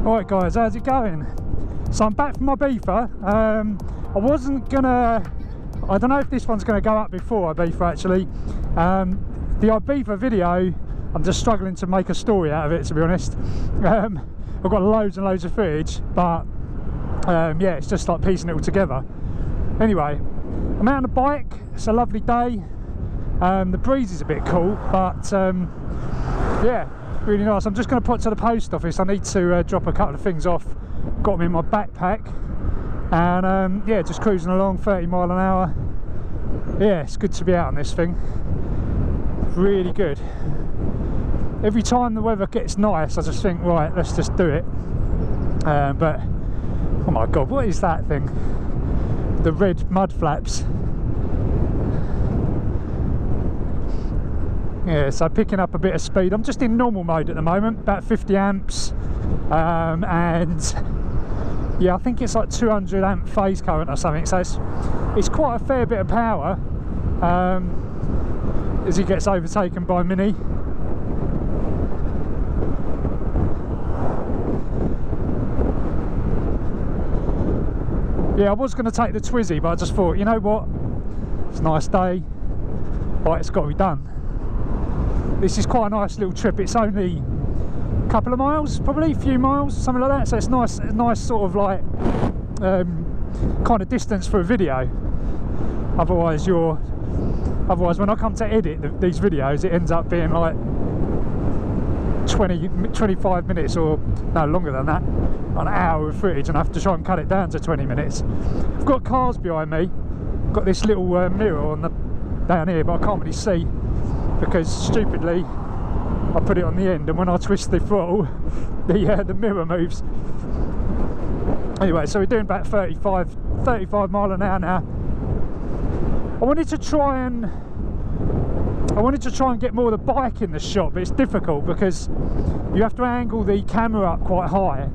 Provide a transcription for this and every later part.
Alright guys, how's it going? So I'm back from my beefer. I wasn't gonna, I don't know if this one's gonna go up before Ibiza actually. The Ibiza video, I'm just struggling to make a story out of it, to be honest. I've got loads and loads of footage, but yeah, it's just like piecing it all together. Anyway, I'm out on a bike, it's a lovely day. The breeze is a bit cool, but yeah, really nice. I'm just going to put to the post office. I need to drop a couple of things off. Got them in my backpack, and yeah, just cruising along 30 mile an hour. Yeah, it's good to be out on this thing. Really good. Every time the weather gets nice, I just think, right, let's just do it. But oh my god, what is that thing? The red mud flaps. Yeah, so picking up a bit of speed. I'm just in normal mode at the moment, about 50 amps, and yeah, I think it's like 200 amp phase current or something, so it's quite a fair bit of power as he gets overtaken by Mini. Yeah, I was going to take the Twizy, but I just thought, you know what, it's a nice day, right, it's got to be done. This is quite a nice little trip. It's only a couple of miles, probably a few miles, something like that. So it's nice, a nice sort of like kind of distance for a video. Otherwise, when I come to edit these videos, it ends up being like 25 minutes or no longer than that, an hour of footage, and I have to try and cut it down to 20 minutes. I've got cars behind me. Got this little mirror on the down here, but I can't really see, because stupidly I put it on the end, and when I twist the throttle the mirror moves. Anyway, so we're doing about 35 mile an hour now. I wanted to try and get more of the bike in the shot, but it's difficult because you have to angle the camera up quite high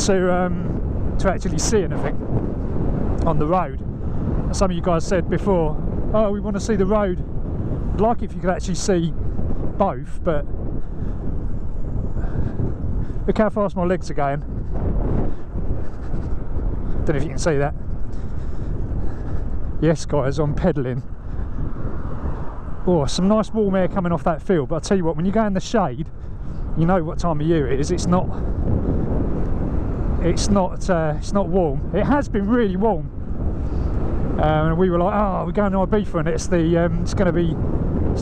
to actually see anything on the road. Some of you guys said before, oh, we want to see the road. I'd like if you could actually see both, but look how fast my legs are going. Don't know if you can see that. Yes guys, I'm pedalling. Oh, some nice warm air coming off that field, but I'll tell you what, when you go in the shade, you know what time of year it is. It's not warm. It has been really warm. And we were like, oh, we're going to Ibiza and it's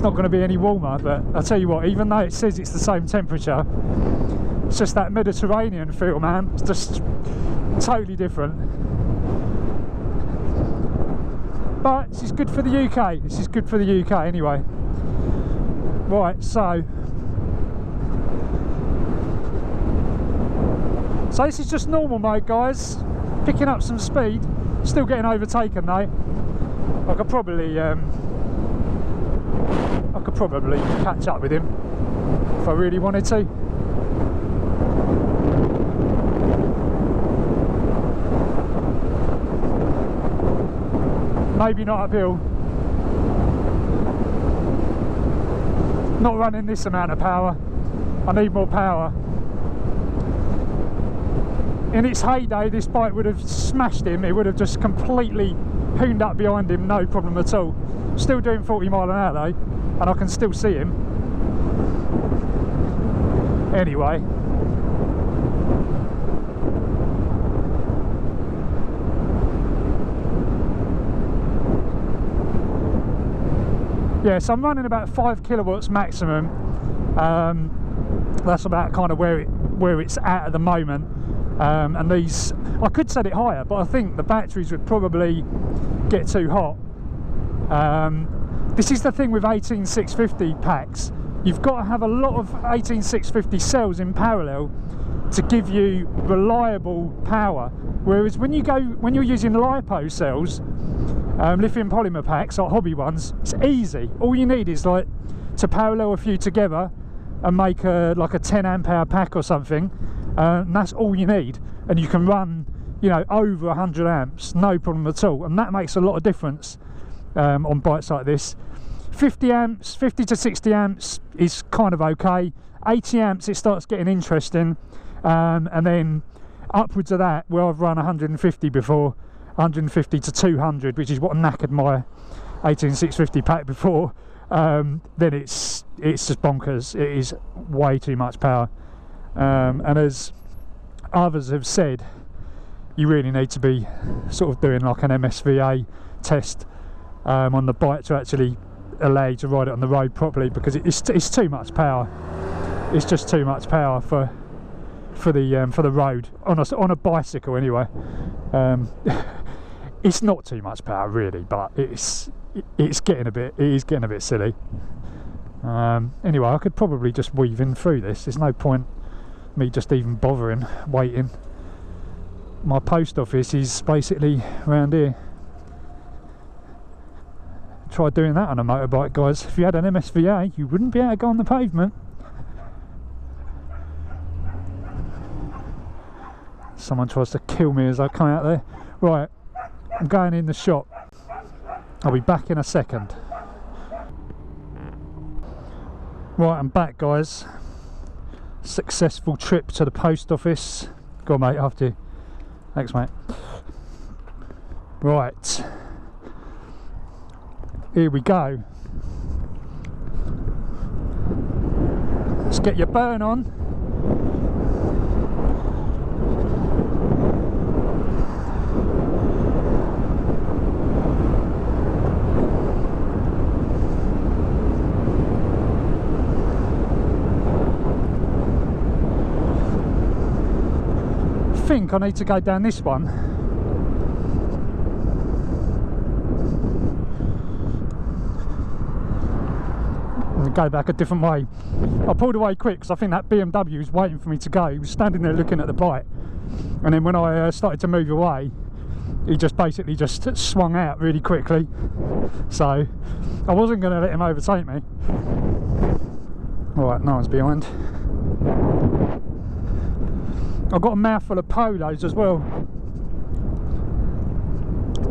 not going to be any warmer. But I'll tell you what, even though it says it's the same temperature, it's just that Mediterranean feel, man. It's just totally different. But this is good for the UK. This is good for the UK anyway. Right, so this is just normal mode, guys. Picking up some speed. Still getting overtaken though. I could probably catch up with him if I really wanted to. Maybe not uphill. Not running this amount of power. I need more power. In its heyday, this bike would have smashed him. It would have just completely hooned up behind him, no problem at all. Still doing 40 mile an hour though, and I can still see him. Anyway. Yeah, so I'm running about 5 kilowatts maximum. That's about kind of where it's at the moment. And these, I could set it higher, but I think the batteries would probably get too hot. This is the thing with 18650 packs. You've got to have a lot of 18650 cells in parallel to give you reliable power. Whereas when you're using LiPo cells, lithium polymer packs, like hobby ones, it's easy. All you need is like to parallel a few together and make like a 10 amp hour pack or something. And that's all you need, and you can run, you know, over 100 amps, no problem at all, and that makes a lot of difference on bikes like this. 50 amps, 50 to 60 amps is kind of okay. 80 amps, it starts getting interesting, and then upwards of that, where I've run 150 before, 150 to 200, which is what knackered my 18650 pack before, then it's just bonkers. It is way too much power, and as others have said, you really need to be sort of doing like an MSVA test on the bike to actually allow you to ride it on the road properly, because it's too much power. It's just too much power for the road on a bicycle anyway. It's not too much power really, but it is getting a bit silly. Anyway, I could probably just weave in through this. There's no point me just even bothering waiting. My post office is basically around here. Try doing that on a motorbike, guys. If you had an MSVA, you wouldn't be able to go on the pavement. Someone tries to kill me as I come out there. Right, I'm going in the shop. I'll be back in a second. Right, I'm back, guys. Successful trip to the post office. Go on, mate, after you. Thanks, mate. Right, here we go. Let's get your burn on. I think I need to go down this one. And go back a different way. I pulled away quick because I think that BMW was waiting for me to go. He was standing there looking at the bike, and then when I started to move away, he just basically just swung out really quickly. So I wasn't going to let him overtake me. Alright, no one's behind. I've got a mouthful of polos as well.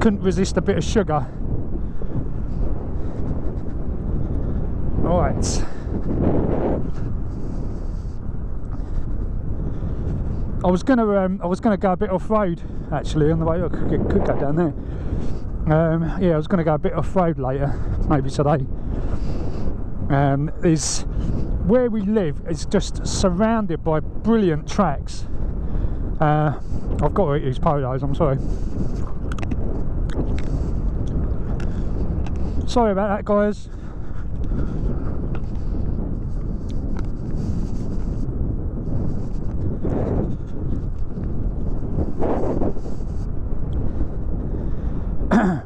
Couldn't resist a bit of sugar. Right. I was gonna go a bit off road actually on the way. I could go down there. Yeah, I was gonna go a bit off road later, maybe today. Is where we live is just surrounded by brilliant tracks. I've got to eat these polos, I'm sorry. Sorry about that, guys.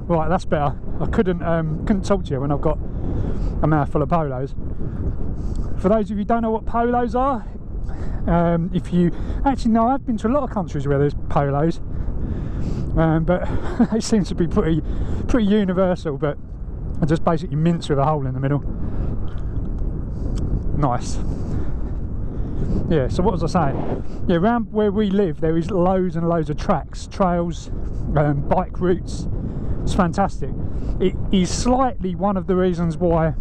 Right, that's better. I couldn't talk to you when I've got a mouthful of polos. For those of you who don't know what polos are, if you actually know, I've been to a lot of countries where there's polos, but they seem to be pretty universal. But I just basically mince with a hole in the middle. Nice. Yeah. So what was I saying? Yeah, around where we live, there is loads and loads of tracks, trails, bike routes. It's fantastic. It is slightly one of the reasons why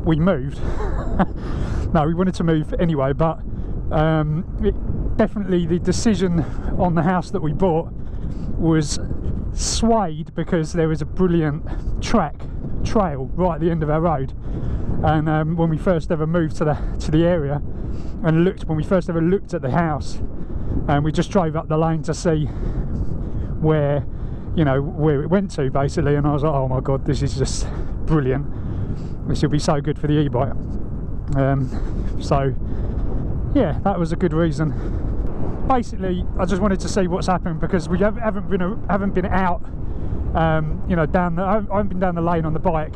we moved. No, we wanted to move anyway, but definitely the decision on the house that we bought was swayed because there was a brilliant trail right at the end of our road. And when we first ever moved to the area and when we first ever looked at the house, and we just drove up the lane to see where it went to basically, and I was like, oh my god, this is just brilliant. This will be so good for the e-bike. So yeah, that was a good reason. Basically, I just wanted to see what's happened because we haven't been out. I haven't been down the lane on the bike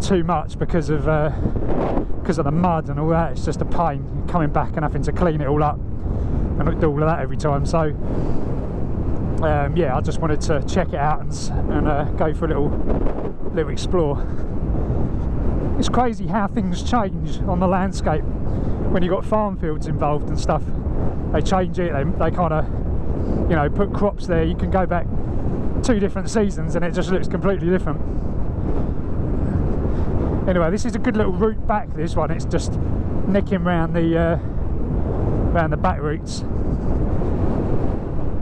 too much because of the mud and all that. It's just a pain coming back and having to clean it all up and do all of that every time. So yeah, I just wanted to check it out and go for a little explore. It's crazy how things change on the landscape when you've got farm fields involved and stuff. They change it, they kind of, put crops there. You can go back 2 different seasons and it just looks completely different. Anyway, this is a good little route back, this one. It's just nicking round the around the back routes.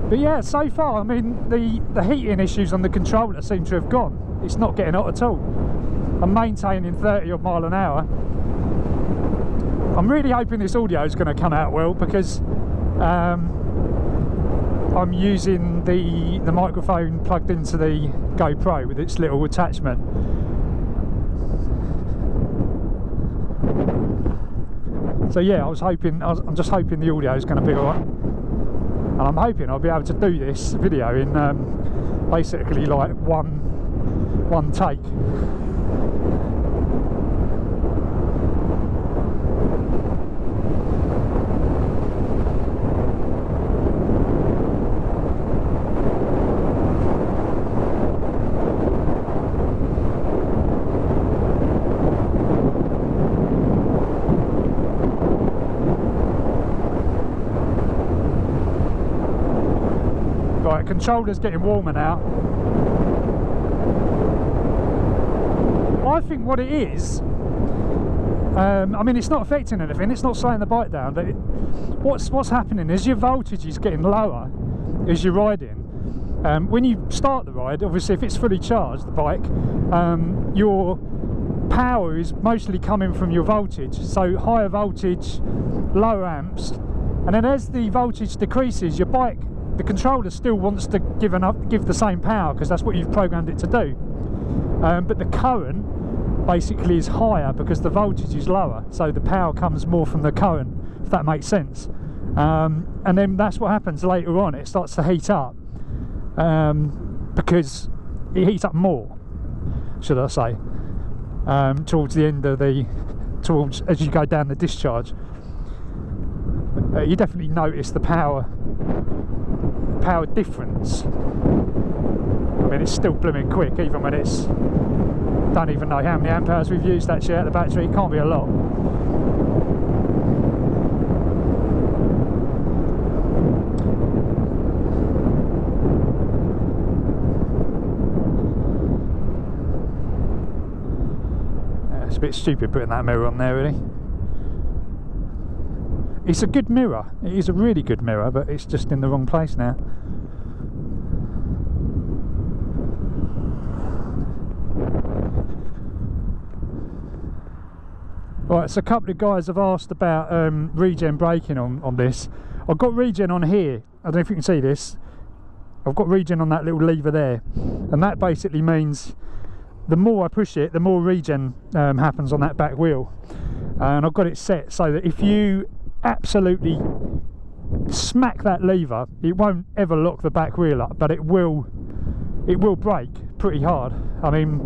But yeah, so far, I mean, the heating issues on the controller seem to have gone. It's not getting hot at all. I'm maintaining 30 odd mile an hour. I'm really hoping this audio is going to come out well, because I'm using the microphone plugged into the GoPro with its little attachment. So yeah, I'm just hoping the audio is going to be alright, and I'm hoping I'll be able to do this video in basically like one take. Right, controller's getting warmer now. I think what it is, I mean, it's not affecting anything, it's not slowing the bike down, but what's happening is your voltage is getting lower as you're riding. When you start the ride, obviously if it's fully charged, the bike, your power is mostly coming from your voltage, so higher voltage, lower amps, and then as the voltage decreases, your bike, the controller still wants to give the same power, because that's what you've programmed it to do, but the current basically is higher because the voltage is lower, so the power comes more from the current, if that makes sense. And then that's what happens later on, it starts to heat up, because it heats up more, should I say, towards the end of as you go down the discharge. You definitely notice the power difference. I mean, it's still blooming quick, even when it's, don't even know how many amp hours we've used actually at the battery. It can't be a lot. Yeah, it's a bit stupid putting that mirror on there, really. It's a good mirror, it is a really good mirror, but it's just in the wrong place now. Right, so a couple of guys have asked about regen braking on this. I've got regen on here, I don't know if you can see this. I've got regen on that little lever there, and that basically means the more I push it, the more regen happens on that back wheel. And I've got it set so that if you absolutely smack that lever, it won't ever lock the back wheel up, but it will brake pretty hard. I mean,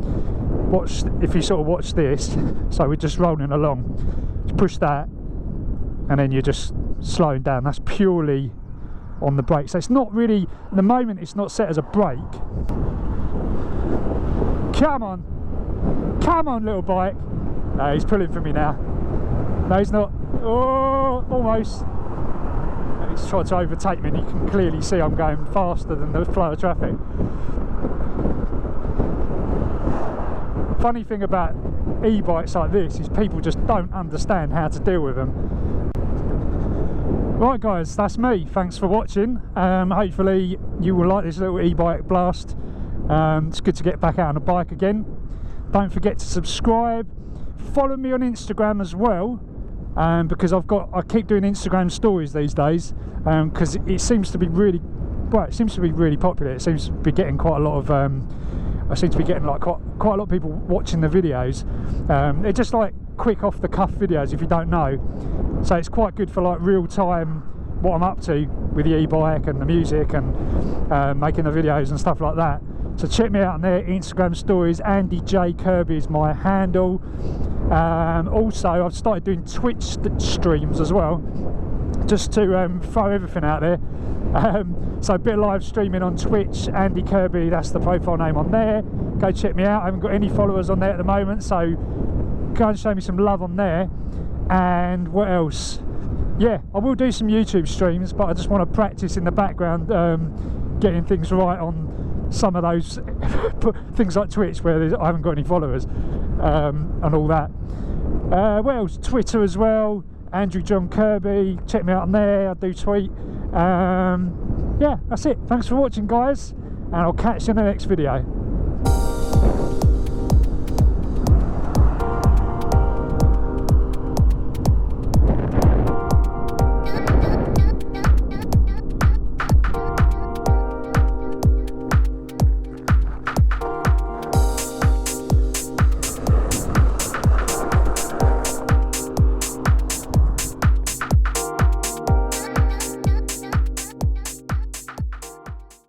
if you sort of watch this, so we're just rolling along, you push that and then you're just slowing down, that's purely on the brake. So it's not really, at the moment it's not set as a brake. Come on little bike. No, he's pulling for me now. No, he's not. Oh, almost. He's trying to overtake me, and you can clearly see I'm going faster than the flow of traffic. Funny thing about e-bikes like this is people just don't understand how to deal with them. Right guys, that's me. Thanks for watching. Hopefully you will like this little e-bike blast. It's good to get back out on a bike again. Don't forget to subscribe. Follow me on Instagram as well, because I keep doing Instagram stories these days, because it seems to be really, well, it seems to be really popular. It seems to be getting quite a lot of I seem to be getting like quite a lot of people watching the videos. They're just like quick off the cuff videos, if you don't know, so it's quite good for like real time what I'm up to with the e-bike and the music and making the videos and stuff like that. So check me out on there, Instagram stories. Andy J Kirby is my handle. Also I've started doing Twitch streams as well, just to throw everything out there. So a bit of live streaming on Twitch, Andy Kirby, that's the profile name on there. Go check me out. I haven't got any followers on there at the moment, so go and show me some love on there. And what else? Yeah, I will do some YouTube streams, but I just want to practice in the background, getting things right on some of those things like Twitch where I haven't got any followers, and all that. What else? Twitter as well. Andrew John Kirby. Check me out on there. I do tweet. Yeah, that's it. Thanks for watching, guys, and I'll catch you in the next video.